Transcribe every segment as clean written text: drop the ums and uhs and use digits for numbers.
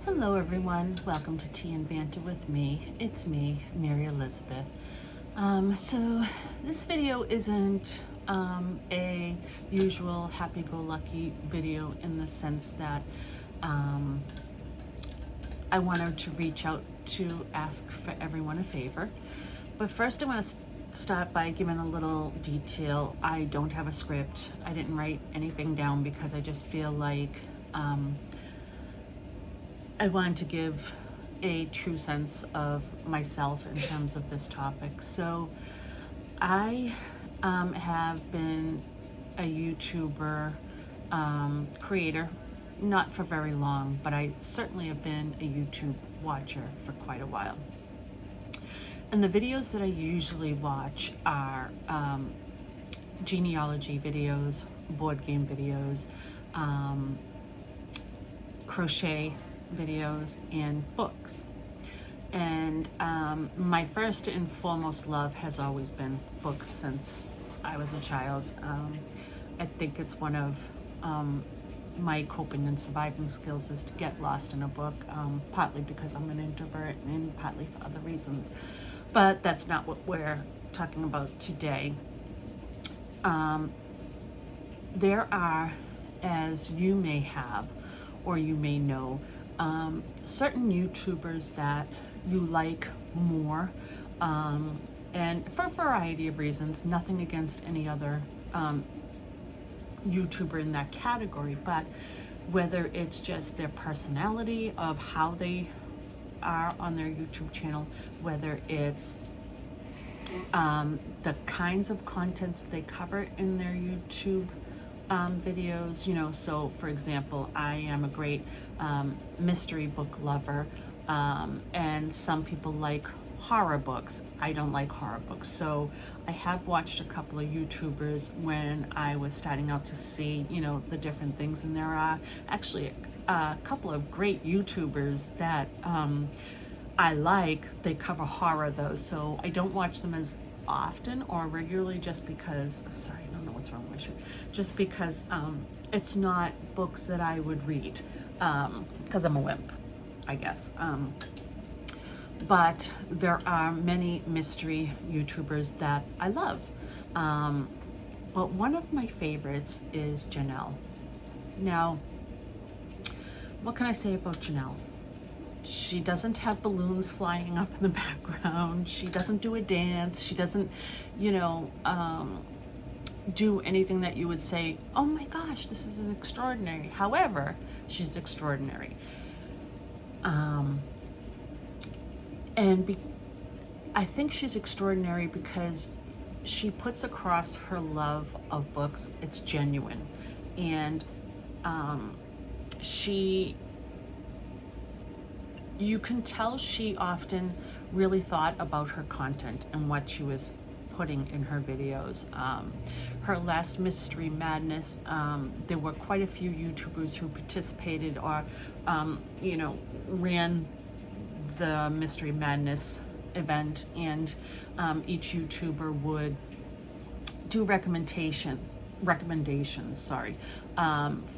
Hello everyone, welcome to Tea and Banter with me. It's me, Mary Elizabeth. So this video isn't a usual happy-go-lucky video in the sense that I wanted to reach out to ask for everyone a favor. But first I want to start by giving a little detail. I don't have a script. I didn't write anything down because I just feel like I wanted to give a true sense of myself in terms of this topic. So I have been a YouTuber creator, not for very long, but I certainly have been a YouTube watcher for quite a while. And the videos that I usually watch are genealogy videos, board game videos, crochet videos, and books. And my first and foremost love has always been books since I was a child. I think it's one of my coping and surviving skills is to get lost in a book, partly because I'm an introvert and partly for other reasons. But that's not what we're talking about today. There are, as you may have or you may know, certain YouTubers that you like more, and for a variety of reasons, nothing against any other YouTuber in that category, but whether it's just their personality of how they are on their YouTube channel, whether it's the kinds of content they cover in their YouTube videos, you know. So for example, I am a great mystery book lover, and some people like horror books. I don't like horror books, so I have watched a couple of YouTubers when I was starting out to see, you know, the different things, and there are actually a couple of great YouTubers that I like. They cover horror though, so I don't watch them as often or regularly just because, sorry, I don't know what's wrong with my shirt, just because it's not books that I would read, because I'm a wimp, I guess. But there are many mystery YouTubers that I love. But one of my favorites is Janelle. Now, what can I say about Janelle? She doesn't have balloons flying up in the background. She doesn't do a dance. She doesn't, you know, do anything that you would say, oh my gosh, this is an extraordinary. However, she's extraordinary. I think she's extraordinary because she puts across her love of books. It's genuine. And you can tell she often really thought about her content and what she was putting in her videos. Her last Mystery Madness, there were quite a few YouTubers who participated or, you know, ran the Mystery Madness event, and each YouTuber would do recommendations,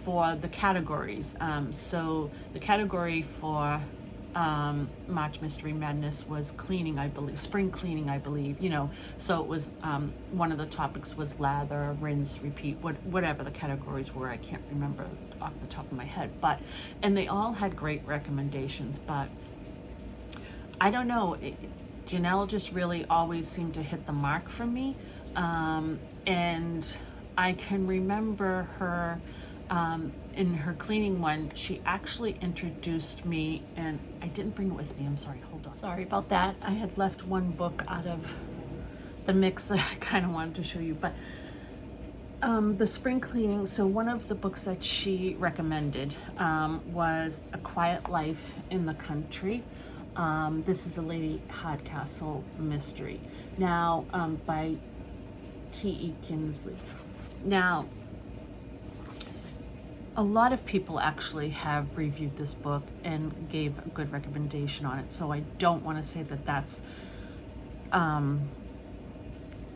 for the categories. So the category for March Mystery Madness was cleaning, I believe, spring cleaning, I believe, you know. So it was, one of the topics was lather, rinse, repeat, whatever the categories were. I can't remember off the top of my head, but, and they all had great recommendations, but I don't know, Janelle just really always seemed to hit the mark for me. And I can remember her, in her cleaning one, she actually introduced me, and I didn't bring it with me, I'm sorry, hold on. Sorry about that. I had left one book out of the mix that I kind of wanted to show you, but the spring cleaning, so one of the books that she recommended was A Quiet Life in the Country. This is a Lady Hardcastle mystery. Now, by T.E. Kinsley. Now, a lot of people actually have reviewed this book and gave a good recommendation on it, so I don't want to say that that's,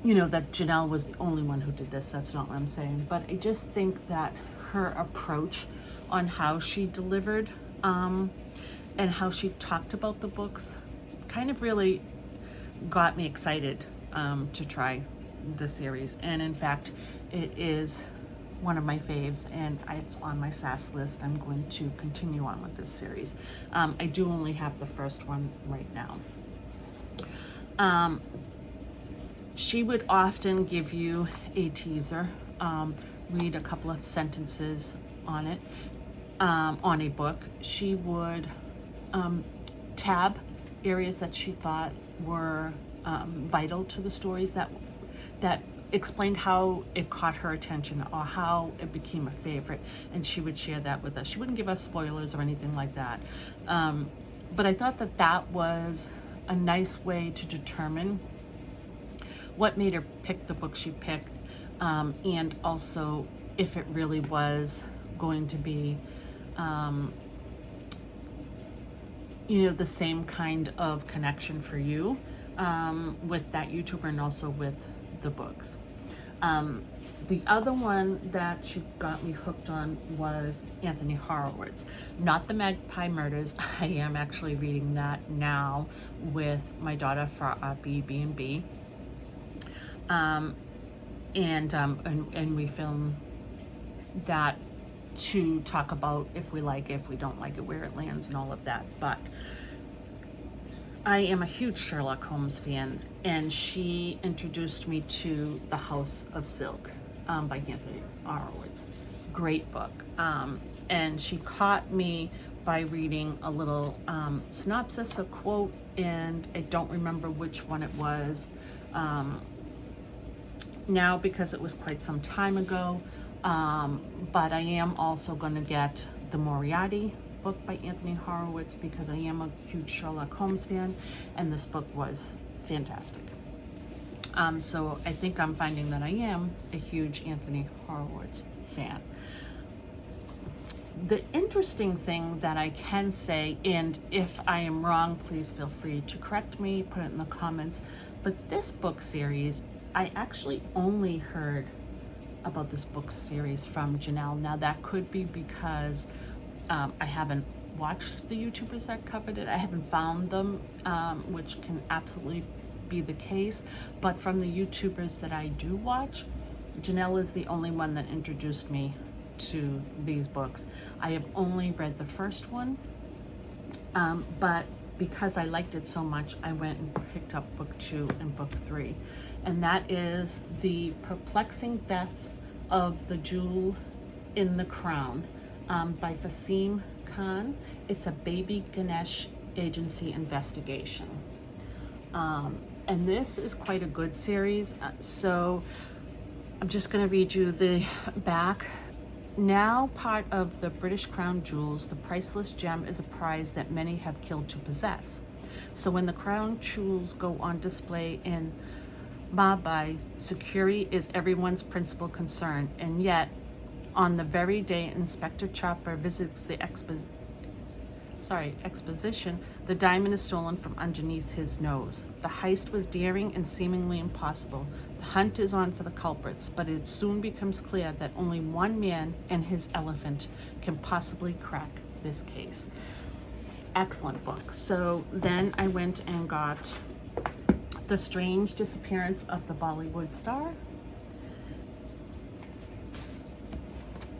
you know, that Janelle was the only one who did this. That's not what I'm saying. But I just think that her approach on how she delivered and how she talked about the books kind of really got me excited to try the series. And in fact, it is one of my faves, and it's on my SAS list. I'm going to continue on with this series. I do only have the first one right now. She would often give you a teaser, read a couple of sentences on it, on a book. She would tab areas that she thought were vital to the stories, that explained how it caught her attention or how it became a favorite, and she would share that with us. She wouldn't give us spoilers or anything like that, but I thought that was a nice way to determine what made her pick the book she picked, and also if it really was going to be the same kind of connection for you with that YouTuber and also with the books. The other one that she got me hooked on was Anthony Horowitz, not the Magpie Murders. I am actually reading that now with my daughter for our B&B. And we film that to talk about if we like it, if we don't like it, where it lands and all of that. But I am a huge Sherlock Holmes fan, and she introduced me to The House of Silk by Anthony Horowitz. Great book. And she caught me by reading a little synopsis, a quote, and I don't remember which one it was now because it was quite some time ago. But I am also going to get the Moriarty book by Anthony Horowitz because I am a huge Sherlock Holmes fan, and this book was fantastic. So I think I'm finding that I am a huge Anthony Horowitz fan. The interesting thing that I can say, and if I am wrong, please feel free to correct me, put it in the comments, but this book series, I actually only heard about this book series from Janelle. Now that could be because I haven't watched the YouTubers that covered it. I haven't found them, which can absolutely be the case. But from the YouTubers that I do watch, Janelle is the only one that introduced me to these books. I have only read the first one, but because I liked it so much, I went and picked up book 2 and book 3. And that is The Perplexing Death of the Jewel in the Crown by Fasim Khan. It's a baby Ganesh agency investigation. And this is quite a good series. So I'm just going to read you the back. Now part of the British Crown jewels, the priceless gem is a prize that many have killed to possess. So when the crown jewels go on display in Mumbai, security is everyone's principal concern, and yet on the very day Inspector Chopper visits the exposition, the diamond is stolen from underneath his nose. The heist was daring and seemingly impossible. The hunt is on for the culprits, but it soon becomes clear that only one man and his elephant can possibly crack this case. Excellent book. So then I went and got The Strange Disappearance of the Bollywood Star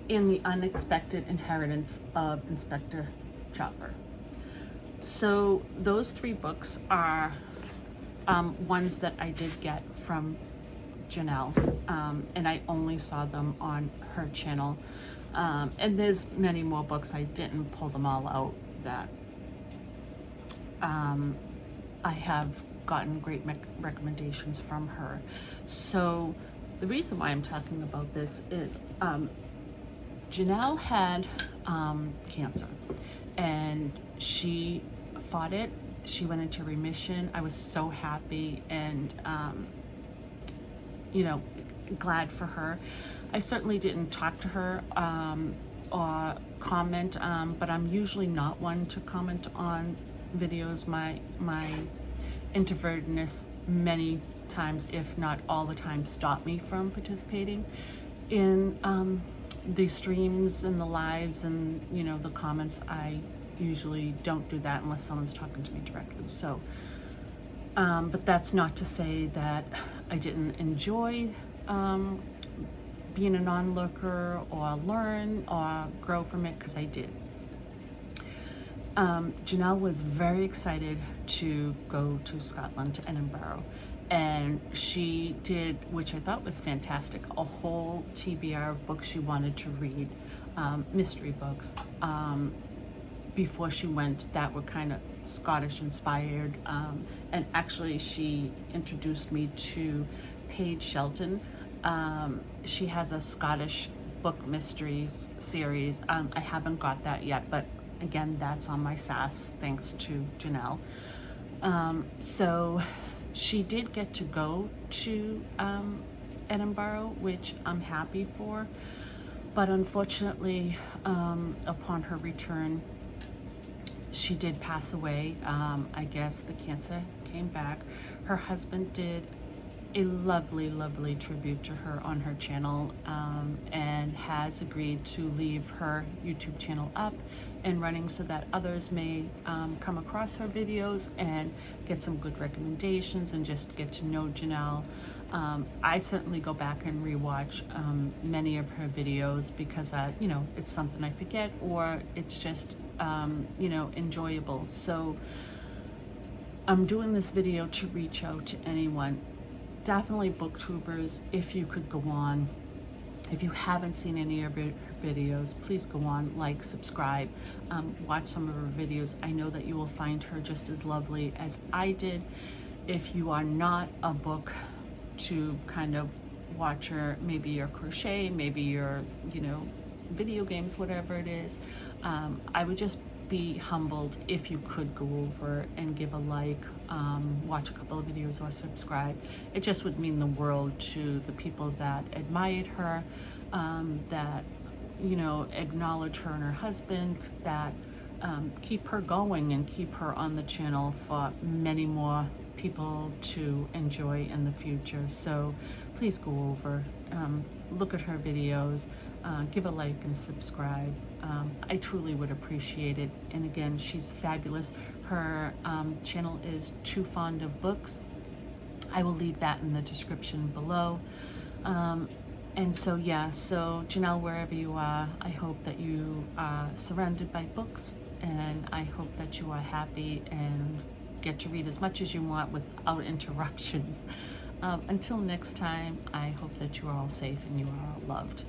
and The Unexpected Inheritance of Inspector Chopper. So those 3 books are ones that I did get from Janelle, and I only saw them on her channel. And there's many more books. I didn't pull them all out that I have gotten great recommendations from her. So the reason why I'm talking about this is Janelle had cancer, and she fought it. She went into remission. I was so happy and glad for her. I certainly didn't talk to her or comment, but I'm usually not one to comment on videos. My introvertedness many times, if not all the time, stopped me from participating in the streams and the lives and the comments. I usually don't do that unless someone's talking to me directly. So, but that's not to say that I didn't enjoy being an onlooker or learn or grow from it, because I did. Janelle was very excited to go to Scotland, to Edinburgh, and she did, which I thought was fantastic, a whole TBR of books she wanted to read, mystery books, before she went, that were kind of Scottish inspired. And actually she introduced me to Paige Shelton. She has a Scottish book mysteries series. I haven't got that yet, but again, that's on my SAS thanks to Janelle. So she did get to go to Edinburgh, which I'm happy for, but unfortunately, upon her return, she did pass away. I guess the cancer came back. Her husband did a lovely, lovely tribute to her on her channel, and has agreed to leave her YouTube channel up and running so that others may come across her videos and get some good recommendations and just get to know Janelle. I certainly go back and rewatch many of her videos because, you know, it's something I forget, or it's just, you know, enjoyable. So I'm doing this video to reach out to anyone. Definitely BookTubers, if you could go on. If you haven't seen any of her videos, please go on, like, subscribe, watch some of her videos. I know that you will find her just as lovely as I did. If you are not a BookTube kind of watcher, maybe your crochet, maybe your, you know, video games, whatever it is, I would just be humbled if you could go over and give a like, watch a couple of videos, or subscribe. It just would mean the world to the people that admired her, that, you know, acknowledge her and her husband, that keep her going and keep her on the channel for many more people to enjoy in the future. So please go over, look at her videos, give a like and subscribe. I truly would appreciate it. And again, she's fabulous. Her channel is Too Fond of Books. I will leave that in the description below. And so yeah, so Janelle, wherever you are, I hope that you are surrounded by books, and I hope that you are happy and get to read as much as you want without interruptions. Until next time, I hope that you are all safe and you are all loved.